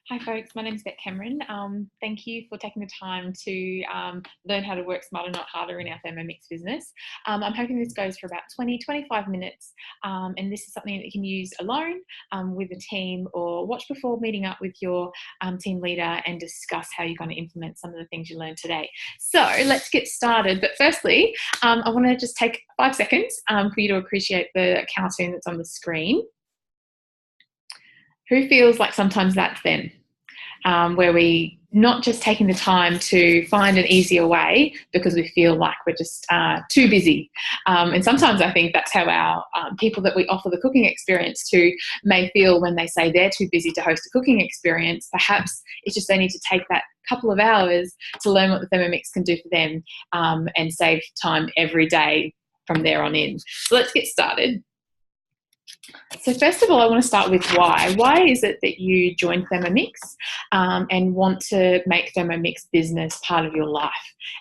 Hi folks, my name is Beck Cameron. Thank you for taking the time to learn how to work smarter, not harder in our Thermomix business. I'm hoping this goes for about 20-25 minutes, and this is something that you can use alone, with a team, or watch before meeting up with your team leader and discuss how you're going to implement some of the things you learned today. So let's get started. But firstly, I want to just take 5 seconds for you to appreciate the cartoon that's on the screen. Who feels like sometimes that's them? Where we not just taking the time to find an easier way because we feel like we're just too busy. And sometimes I think that's how our people that we offer the cooking experience to may feel when they say they're too busy to host a cooking experience. Perhaps it's just they need to take that couple of hours to learn what the Thermomix can do for them, and save time every day from there on in. So let's get started. So first of all, I want to start with why. Why is it that you joined Thermomix and want to make Thermomix business part of your life?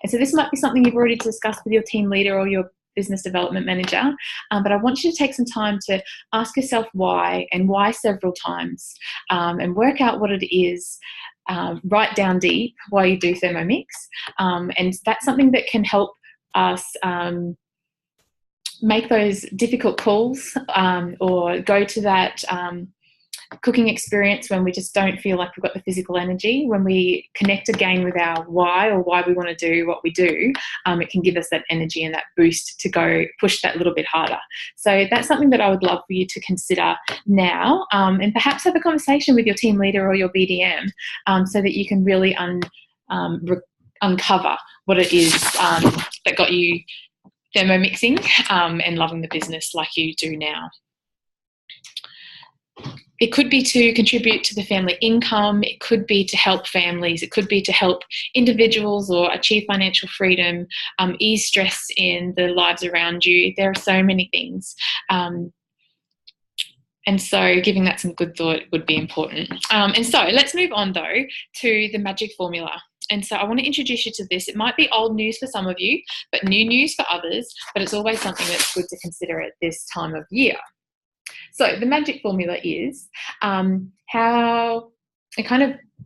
And so this might be something you've already discussed with your team leader or your business development manager, but I want you to take some time to ask yourself why, and why several times, and work out what it is. Write down deep why you do Thermomix, and that's something that can help us make those difficult calls, or go to that cooking experience when we just don't feel like we've got the physical energy. When we connect again with our why, or why we want to do what we do, it can give us that energy and that boost to go push that little bit harder. So that's something that I would love for you to consider now, and perhaps have a conversation with your team leader or your BDM, so that you can really uncover what it is that got you thermomixing and loving the business like you do now. It could be to contribute to the family income. It could be to help families. It could be to help individuals or achieve financial freedom, ease stress in the lives around you. There are so many things. And so giving that some good thought would be important. And so let's move on though to the magic formula. And so I want to introduce you to this. It might be old news for some of you, but new news for others, but it's always something that's good to consider at this time of year. So the magic formula is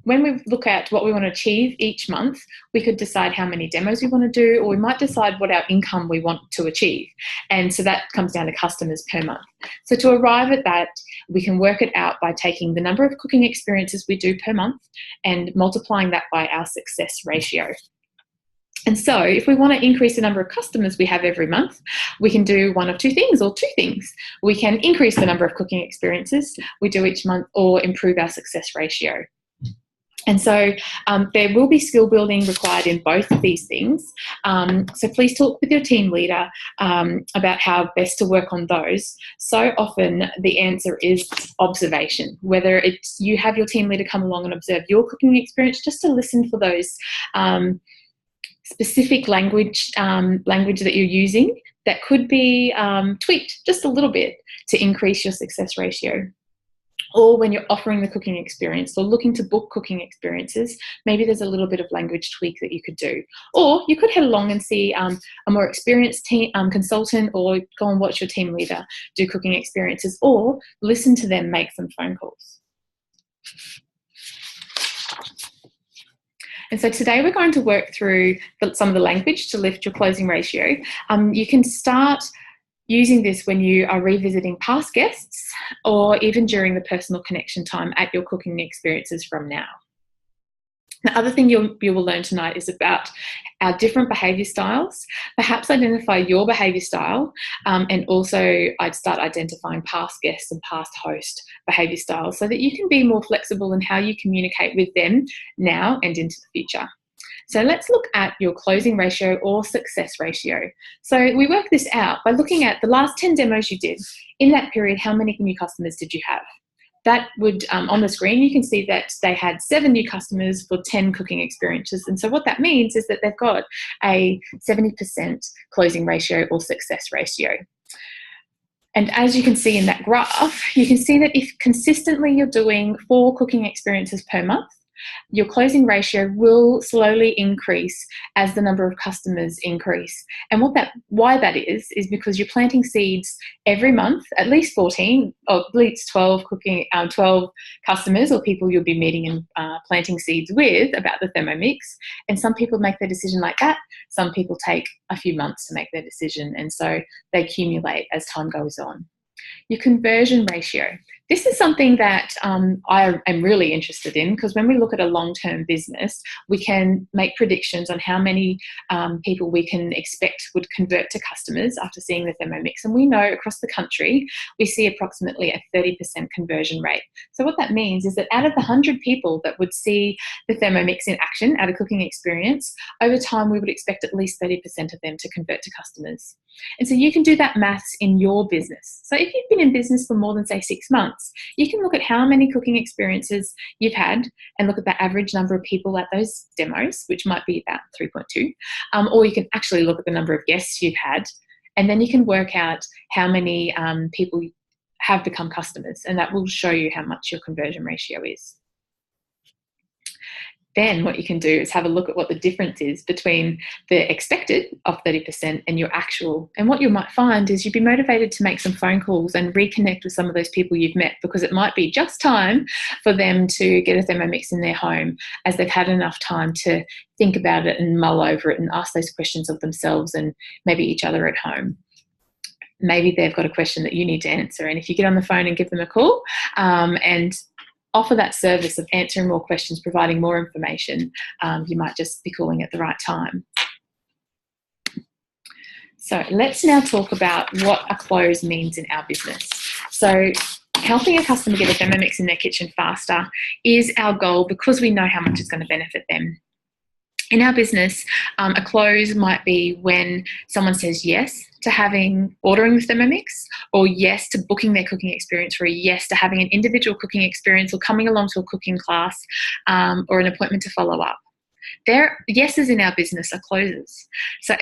when we look at what we want to achieve each month, we could decide how many demos we want to do, or we might decide what our income we want to achieve. And so that comes down to customers per month. So to arrive at that, we can work it out by taking the number of cooking experiences we do per month and multiplying that by our success ratio. And so if we want to increase the number of customers we have every month, we can do one of two things, or two things. We can increase the number of cooking experiences we do each month, or improve our success ratio. And so there will be skill building required in both of these things. So please talk with your team leader about how best to work on those. So often the answer is observation, whether it's you have your team leader come along and observe your cooking experience, just to listen for those specific language that you're using that could be tweaked just a little bit to increase your success ratio. Or when you're offering the cooking experience or looking to book cooking experiences, maybe there's a little bit of language tweak that you could do. Or you could head along and see a more experienced team consultant, or go and watch your team leader do cooking experiences, or listen to them make some phone calls. And so today we're going to work through some of the language to lift your closing ratio. You can start using this when you are revisiting past guests, or even during the personal connection time at your cooking experiences from now. The other thing you will learn tonight is about our different behaviour styles. Perhaps identify your behaviour style, and also I'd start identifying past guests and past host behaviour styles, so that you can be more flexible in how you communicate with them now and into the future. So let's look at your closing ratio, or success ratio. So we work this out by looking at the last 10 demos you did. In that period, how many new customers did you have? That would, on the screen, you can see that they had 7 new customers for 10 cooking experiences. And so what that means is that they've got a 70% closing ratio, or success ratio. And as you can see in that graph, you can see that if consistently you're doing 4 cooking experiences per month, your closing ratio will slowly increase as the number of customers increase. And why that is because you're planting seeds every month, at least 14, or at least 12 customers or people you'll be meeting and planting seeds with about the Thermomix. And some people make their decision like that. Some people take a few months to make their decision, and so they accumulate as time goes on. Your conversion ratio. This is something that I am really interested in, because when we look at a long-term business, we can make predictions on how many people we can expect would convert to customers after seeing the Thermomix. And we know across the country, we see approximately a 30% conversion rate. So what that means is that out of the 100 people that would see the Thermomix in action at a cooking experience, over time, we would expect at least 30% of them to convert to customers. And so you can do that maths in your business. So if you've been in business for more than, say, 6 months, you can look at how many cooking experiences you've had and look at the average number of people at those demos, which might be about 3.2. Or you can actually look at the number of guests you've had, and then you can work out how many people have become customers, and that will show you how much your conversion ratio is. Then what you can do is have a look at what the difference is between the expected of 30% and your actual. And what you might find is you'd be motivated to make some phone calls and reconnect with some of those people you've met, because it might be just time for them to get a Thermomix in their home, as they've had enough time to think about it and mull over it and ask those questions of themselves and maybe each other at home. Maybe they've got a question that you need to answer. And if you get on the phone and give them a call and offer that service of answering more questions, providing more information, you might just be calling at the right time. So let's now talk about what a close means in our business. So helping a customer get a Thermomix in their kitchen faster is our goal, because we know how much it's going to benefit them. In our business, a close might be when someone says yes to ordering the Thermomix, or yes to booking their cooking experience, or a yes to having an individual cooking experience, or coming along to a cooking class, or an appointment to follow up. Yeses in our business are closes. So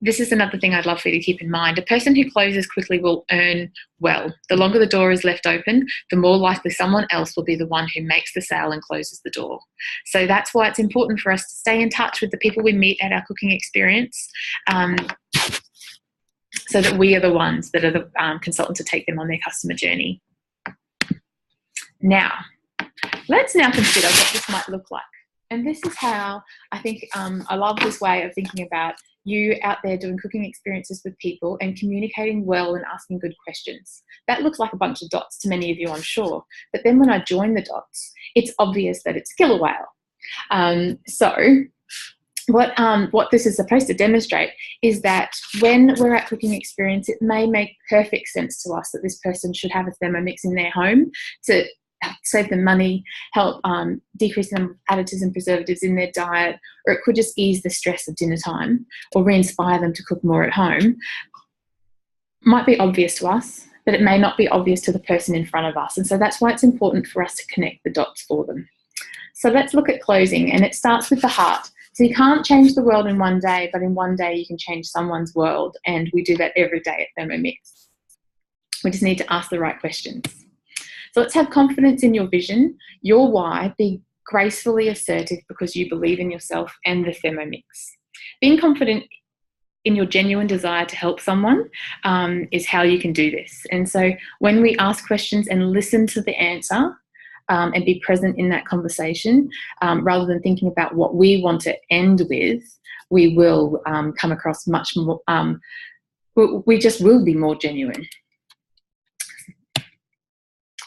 this is another thing I'd love for you to keep in mind. A person who closes quickly will earn well. The longer the door is left open, the more likely someone else will be the one who makes the sale and closes the door. So that's why it's important for us to stay in touch with the people we meet at our cooking experience, so that we are the ones that are the consultants to take them on their customer journey. Now, let's now consider what this might look like. And this is how I think I love this way of thinking about you out there doing cooking experiences with people and communicating well and asking good questions. That looks like a bunch of dots to many of you, I'm sure. But then when I join the dots, it's obvious that it's a killer whale. So what this is supposed to demonstrate is that when we're at cooking experience, it may make perfect sense to us that this person should have a Thermomix in their home to save them money, help decrease the number of additives and preservatives in their diet, or it could just ease the stress of dinner time or re-inspire them to cook more at home. Might be obvious to us, but it may not be obvious to the person in front of us. And so that's why it's important for us to connect the dots for them. So let's look at closing, and it starts with the heart. So you can't change the world in one day, but in one day you can change someone's world, and we do that every day at Thermomix. We just need to ask the right questions. So let's have confidence in your vision, your why, be gracefully assertive because you believe in yourself and the Thermomix. Being confident in your genuine desire to help someone is how you can do this. And so when we ask questions and listen to the answer and be present in that conversation, rather than thinking about what we want to end with, we will come across much more, we just will be more genuine.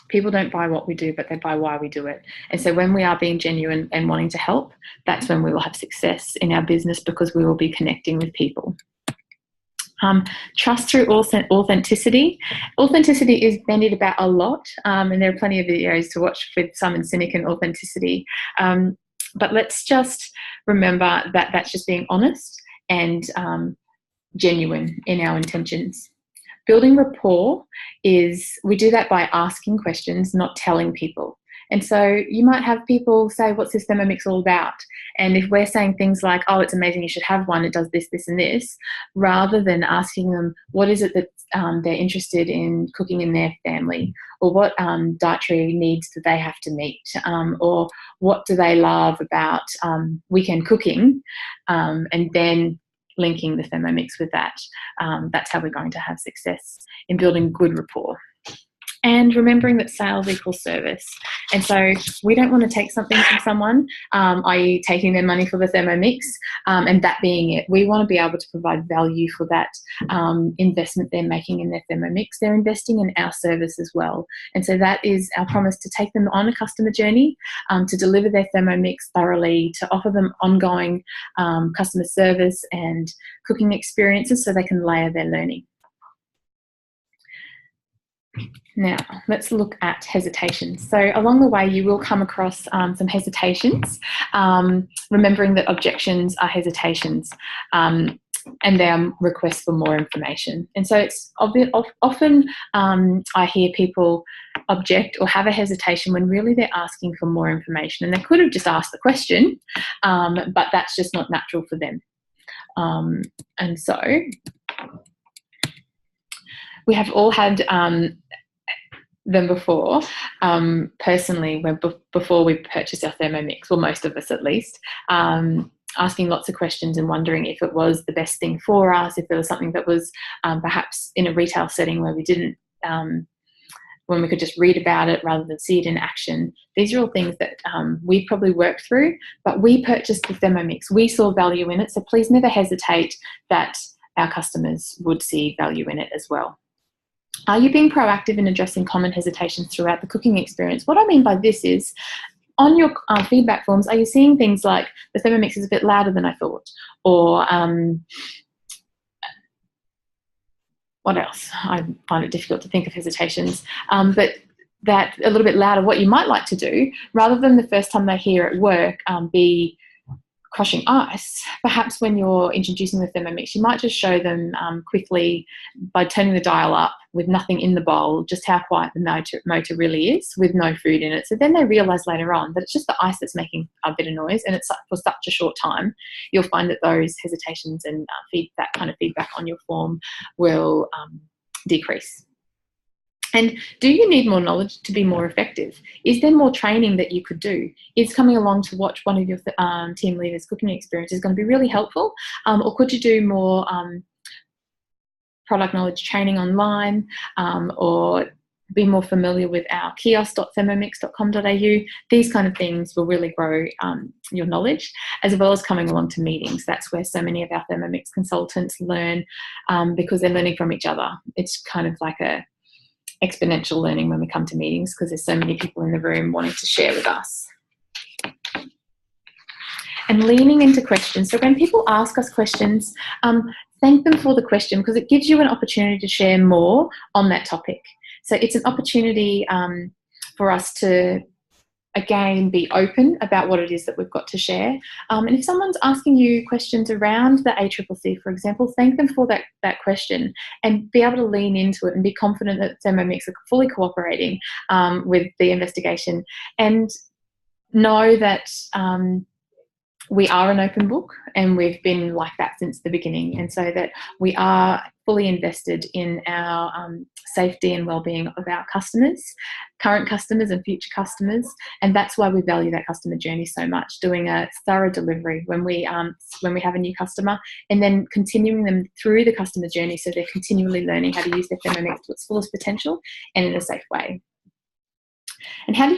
People don't buy what we do, but they buy why we do it. And so when we are being genuine and wanting to help, that's when we will have success in our business, because we will be connecting with people. Trust through authenticity. Authenticity is bandied about a lot, and there are plenty of videos to watch with Simon Sinek and authenticity. But let's just remember that that's just being honest and genuine in our intentions. Building rapport is, we do that by asking questions, not telling people. And so you might have people say, what's this Thermomix all about? And if we're saying things like, oh, it's amazing, you should have one, it does this, this, and this, rather than asking them, what is it that they're interested in cooking in their family, or what dietary needs do they have to meet, or what do they love about weekend cooking, and then linking the Thermomix with that. That's how we're going to have success in building good rapport. And remembering that sales equals service. And so we don't want to take something from someone, i.e. taking their money for the Thermomix, and that being it. We want to be able to provide value for that investment they're making in their Thermomix. They're investing in our service as well. And so that is our promise, to take them on a customer journey, to deliver their Thermomix thoroughly, to offer them ongoing customer service and cooking experiences so they can layer their learning. Now, let's look at hesitations. So along the way, you will come across some hesitations, remembering that objections are hesitations, and they are requests for more information. And so it's often I hear people object or have a hesitation when really they're asking for more information. And they could have just asked the question, but that's just not natural for them. And so we have all had them before, personally, before we purchased our Thermomix, well, most of us at least, asking lots of questions and wondering if it was the best thing for us, if there was something that was perhaps in a retail setting where we didn't, when we could just read about it rather than see it in action. These are all things that we've probably worked through, but we purchased the Thermomix. We saw value in it, so please never hesitate that our customers would see value in it as well. Are you being proactive in addressing common hesitations throughout the cooking experience? What I mean by this is, on your feedback forms, are you seeing things like, the Thermomix is a bit louder than I thought, or what else? I find it difficult to think of hesitations, but that a little bit louder, what you might like to do, rather than the first time they hear at work be crushing ice, perhaps when you're introducing the Thermomix, you might just show them quickly by turning the dial up with nothing in the bowl, just how quiet the motor really is with no food in it. So then they realise later on that it's just the ice that's making a bit of noise, and it's for such a short time. You'll find that those hesitations and that kind of feedback on your form will decrease. And do you need more knowledge to be more effective? Is there more training that you could do? Is coming along to watch one of your team leaders' cooking experiences going to be really helpful? Or could you do more product knowledge training online, or be more familiar with our kiosk.thermomix.com.au? These kind of things will really grow your knowledge, as well as coming along to meetings. That's where so many of our Thermomix consultants learn, because they're learning from each other. It's kind of like a exponential learning when we come to meetings, because there's so many people in the room wanting to share with us. And leaning into questions. So when people ask us questions, thank them for the question, because it gives you an opportunity to share more on that topic. So it's an opportunity for us to, again, be open about what it is that we've got to share. And if someone's asking you questions around the ACCC, for example, thank them for that question, and be able to lean into it and be confident that Thermomix are fully cooperating with the investigation, and know that we are an open book, and we've been like that since the beginning, and so that we are fully invested in our safety and well-being of our customers, current customers and future customers. And that's why we value that customer journey so much, doing a thorough delivery when we have a new customer, and then continuing them through the customer journey so they're continually learning how to use their Thermomix to its fullest potential and in a safe way. And how do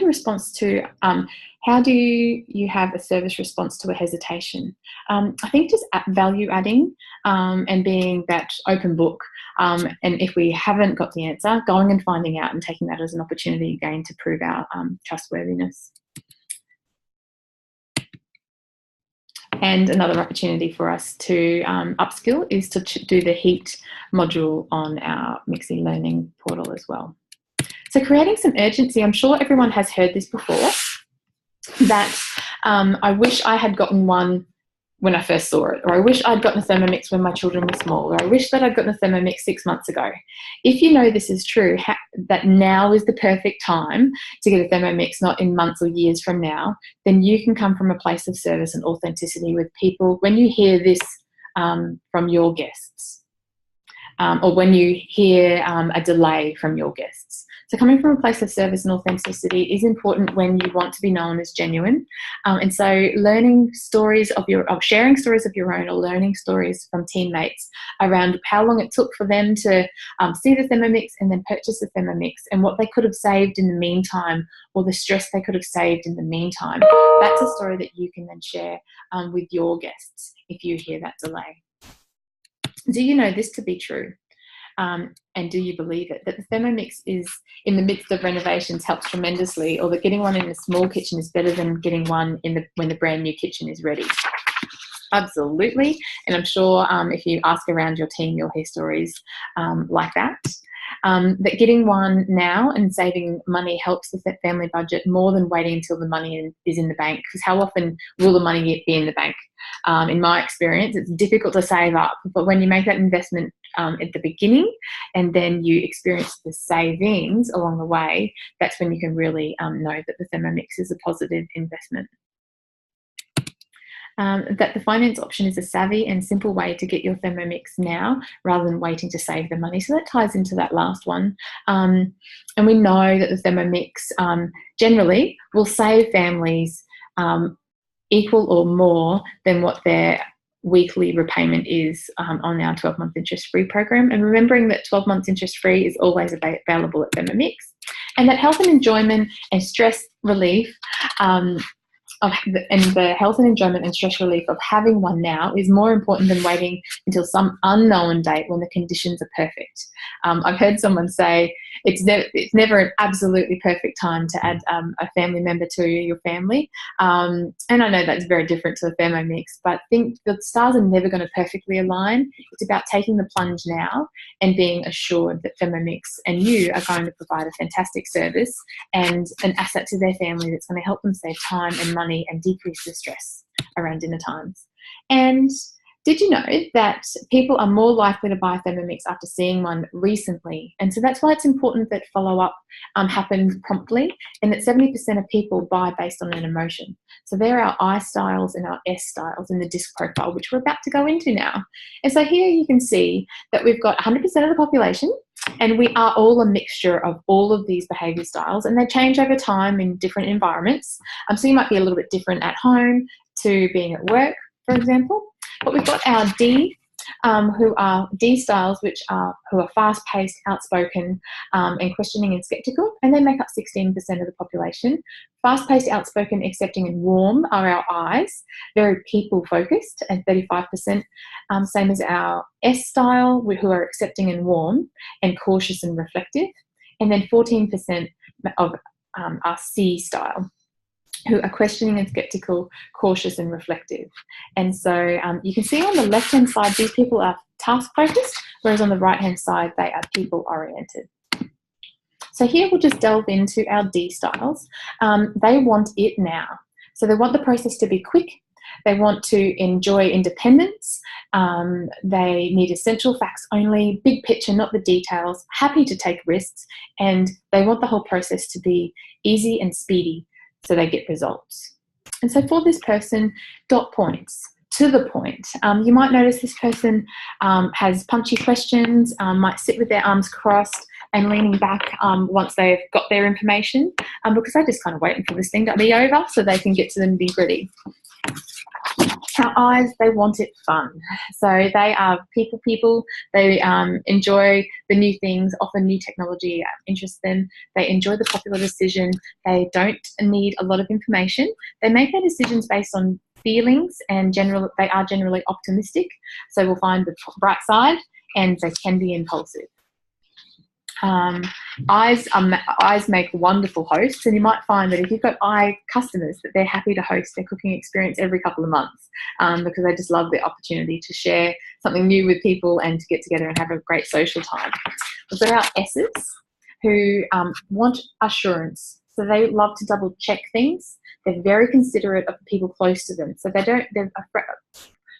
you have a service response to a hesitation? I think just value adding and being that open book. And if we haven't got the answer, going and finding out and taking that as an opportunity again to prove our trustworthiness. And another opportunity for us to upskill is to do the HEAT module on our Mixie Learning portal as well. So creating some urgency. I'm sure everyone has heard this before, that I wish I had gotten one when I first saw it, or I wish I'd gotten a Thermomix when my children were small, or I wish that I'd gotten a Thermomix 6 months ago. If you know this is true, that now is the perfect time to get a Thermomix, not in months or years from now, then you can come from a place of service and authenticity with people when you hear this from your guests. or when you hear a delay from your guests. So coming from a place of service and authenticity is important when you want to be known as genuine. And so learning stories of sharing stories of your own, or learning stories from teammates around how long it took for them to see the Thermomix and then purchase the Thermomix, and what they could have saved in the meantime, or the stress they could have saved in the meantime. That's a story that you can then share with your guests if you hear that delay. Do you know this to be true? And do you believe it? That the Thermomix is in the midst of renovations helps tremendously, or that getting one in a small kitchen is better than getting one when the brand new kitchen is ready? Absolutely. And I'm sure if you ask around your team, you'll hear stories like that. That getting one now and saving money helps the family budget more than waiting until the money is in the bank. Because how often will the money be in the bank? In my experience, it's difficult to save up, but when you make that investment at the beginning and then you experience the savings along the way, that's when you can really know that the Thermomix is a positive investment. That the finance option is a savvy and simple way to get your Thermomix now rather than waiting to save the money. So that ties into that last one. And we know that the Thermomix generally will save families equal or more than what their weekly repayment is on our 12-month interest-free program. And remembering that 12 months interest-free is always available at Thermomix. And that health and enjoyment and stress relief and the health and enjoyment and stress relief of having one now is more important than waiting until some unknown date when the conditions are perfect. I've heard someone say it's never an absolutely perfect time to add a family member to your family. And I know that's very different to the Thermomix, but think the stars are never going to perfectly align. It's about taking the plunge now and being assured that Thermomix and you are going to provide a fantastic service and an asset to their family that's going to help them save time and money and decrease the stress around dinner times. And did you know that people are more likely to buy a Thermomix after seeing one recently? And so that's why it's important that follow-up happens promptly, and that 70% of people buy based on an emotion. So there are our I styles and our S styles in the disc profile, which we're about to go into now. And so here you can see that we've got 100% of the population, and we are all a mixture of all of these behaviour styles, and they change over time in different environments. So you might be a little bit different at home to being at work, for example. But we've got our D, who are D styles, who are fast-paced, outspoken, and questioning and sceptical, and they make up 16% of the population. Fast-paced, outspoken, accepting, and warm are our I's, very people-focused, and 35%. Same as our S style, who are accepting and warm, and cautious and reflective, and then 14% of our C style, who are questioning and skeptical, cautious and reflective. And so you can see on the left-hand side, these people are task-focused, whereas on the right-hand side, they are people-oriented. So here we'll just delve into our D styles. They want it now. So they want the process to be quick. They want to enjoy independence. They need essential facts only, big picture, not the details, happy to take risks, and they want the whole process to be easy and speedy, so they get results. And so for this person, dot points, to the point. You might notice this person has punchy questions, might sit with their arms crossed and leaning back once they've got their information, because they're just kind of waiting for this thing to be over so they can get to the nitty-gritty. Our I's, they want it fun. So they are people. They enjoy the new things, often new technology interests them. They enjoy the popular decision. They don't need a lot of information. They make their decisions based on feelings, and they are generally optimistic. So we'll find the bright side, and they can be impulsive. I's make wonderful hosts, and you might find that if you've got I customers, that they're happy to host their cooking experience every couple of months, because they just love the opportunity to share something new with people and to get together and have a great social time. We've got our S's, who want assurance. So they love to double check things. They're very considerate of the people close to them. So they're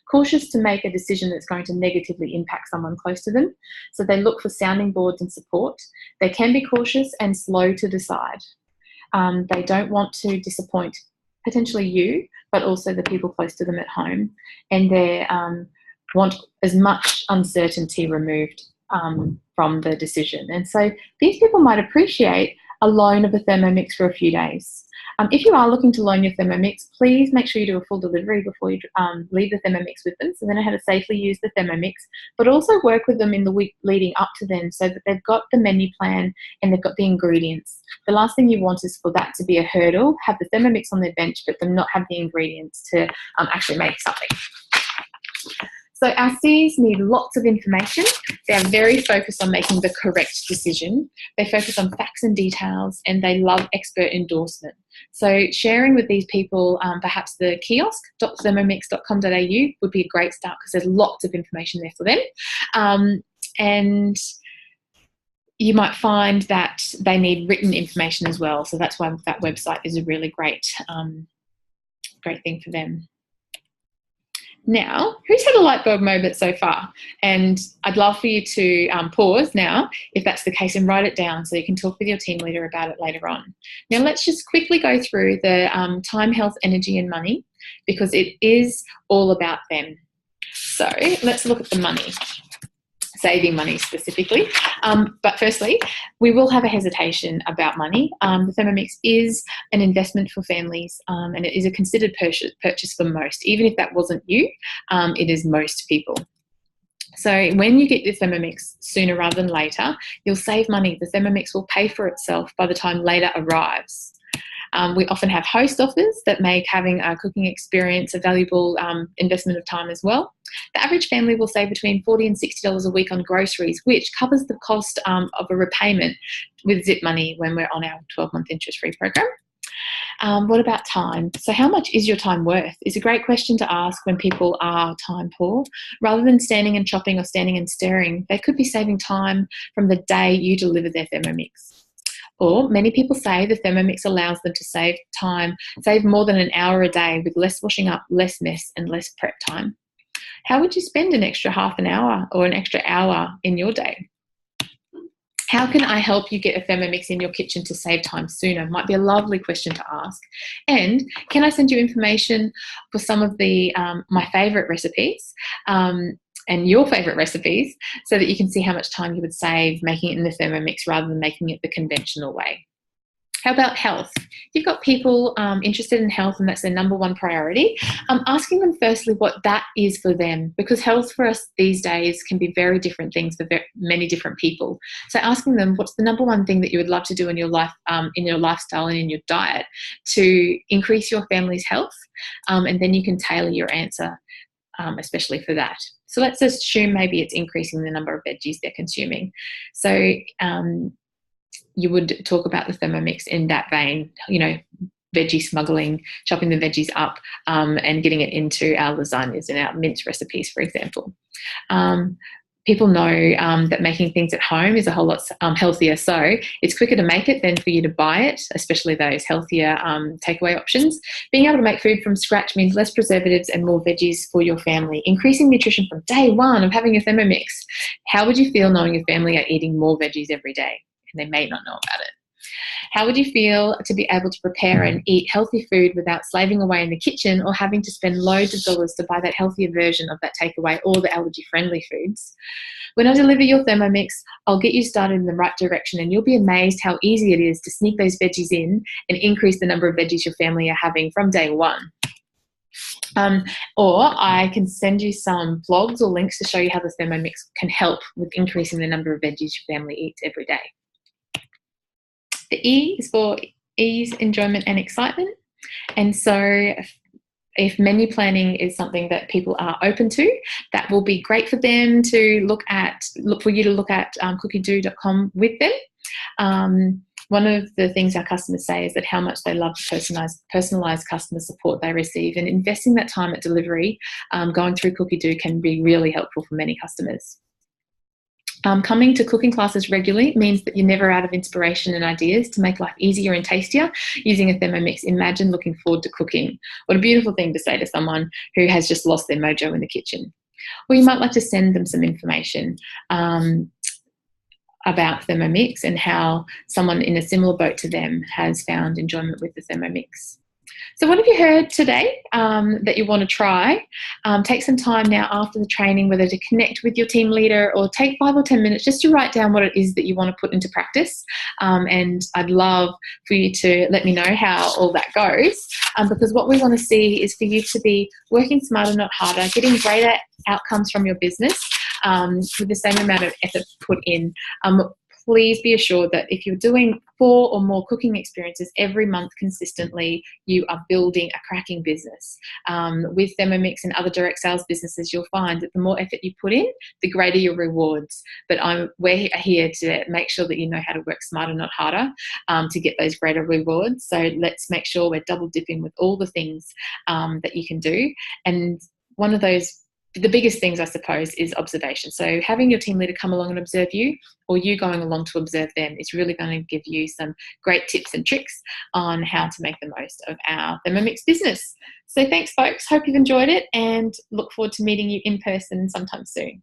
cautious to make a decision that's going to negatively impact someone close to them. So they look for sounding boards and support. They can be cautious and slow to decide. They don't want to disappoint potentially you, but also the people close to them at home. And they want as much uncertainty removed from the decision. And so these people might appreciate a loan of a Thermomix for a few days. If you are looking to loan your Thermomix, please make sure you do a full delivery before you leave the Thermomix with them, so they know how to safely use the Thermomix, but also work with them in the week leading up to then so that they've got the menu plan and they've got the ingredients. The last thing you want is for that to be a hurdle, have the Thermomix on their bench, but them not have the ingredients to actually make something. So our Cs need lots of information. They are very focused on making the correct decision. They focus on facts and details, and they love expert endorsement. So sharing with these people, perhaps the kiosk.thermomix.com.au would be a great start because there's lots of information there for them. And you might find that they need written information as well. So that's why that website is a really great thing for them. Now, who's had a light bulb moment so far? And I'd love for you to pause now, if that's the case, and write it down so you can talk with your team leader about it later on. Now, let's just quickly go through the time, health, energy, and money, because it is all about them. So let's look at the money. Saving money specifically. But firstly, we will have a hesitation about money. The Thermomix is an investment for families, and it is a considered purchase for most. Even if that wasn't you, it is most people. So when you get the Thermomix sooner rather than later, you'll save money. The Thermomix will pay for itself by the time later arrives. We often have host offers that make having a cooking experience a valuable investment of time as well. The average family will save between $40 and $60 a week on groceries, which covers the cost of a repayment with Zip Money when we're on our 12-month interest-free program. What about time? So how much is your time worth? Is a great question to ask when people are time poor. Rather than standing and chopping or standing and stirring, they could be saving time from the day you deliver their Thermomix. Or many people say the Thermomix allows them to save time, save more than an hour a day with less washing up, less mess and less prep time. How would you spend an extra half an hour or an extra hour in your day? How can I help you get a Thermomix in your kitchen to save time sooner? Might be a lovely question to ask. And can I send you information for some of the my favourite recipes? And your favourite recipes so that you can see how much time you would save making it in the Thermomix rather than making it the conventional way. How about health? If you've got people interested in health and that's their number one priority, asking them firstly what that is for them, because health for us these days can be very different things for many different people. So asking them what's the number one thing that you would love to do in your life, in your lifestyle and in your diet to increase your family's health, and then you can tailor your answer especially for that. So let's assume maybe it's increasing the number of veggies they're consuming. So you would talk about the Thermomix in that vein, you know, veggie smuggling, chopping the veggies up and getting it into our lasagnas and our mince recipes, for example. People know that making things at home is a whole lot healthier. So it's quicker to make it than for you to buy it, especially those healthier takeaway options. Being able to make food from scratch means less preservatives and more veggies for your family, increasing nutrition from day one of having a Thermomix. How would you feel knowing your family are eating more veggies every day and they may not know about it? How would you feel to be able to prepare and eat healthy food without slaving away in the kitchen or having to spend loads of dollars to buy that healthier version of that takeaway or the allergy-friendly foods? When I deliver your Thermomix, I'll get you started in the right direction and you'll be amazed how easy it is to sneak those veggies in and increase the number of veggies your family are having from day one. Or I can send you some blogs or links to show you how the Thermomix can help with increasing the number of veggies your family eats every day. The E is for ease, enjoyment and excitement. And so if menu planning is something that people are open to, that will be great for them to look for you to look at cookiedoo.com with them. One of the things our customers say is that how much they love the personalised customer support they receive, and investing that time at delivery, going through Cookiedoo can be really helpful for many customers. Coming to cooking classes regularly means that you're never out of inspiration and ideas to make life easier and tastier using a Thermomix. Imagine looking forward to cooking. What a beautiful thing to say to someone who has just lost their mojo in the kitchen. Or you might like to send them some information about Thermomix and how someone in a similar boat to them has found enjoyment with the Thermomix. So what have you heard today that you want to try? Take some time now after the training, whether to connect with your team leader or take 5 or 10 minutes just to write down what it is that you want to put into practice. And I'd love for you to let me know how all that goes, because what we want to see is for you to be working smarter, not harder, getting greater outcomes from your business with the same amount of effort put in. Please be assured that if you're doing 4 or more cooking experiences every month consistently, you are building a cracking business. With Thermomix and other direct sales businesses, you'll find that the more effort you put in, the greater your rewards. But we're here to make sure that you know how to work smarter, not harder, to get those greater rewards. So let's make sure we're double dipping with all the things that you can do. And one of those, the biggest things, I suppose, is observation. So having your team leader come along and observe you, or you going along to observe them, is really going to give you some great tips and tricks on how to make the most of our Thermomix business. So thanks, folks. Hope you've enjoyed it and look forward to meeting you in person sometime soon.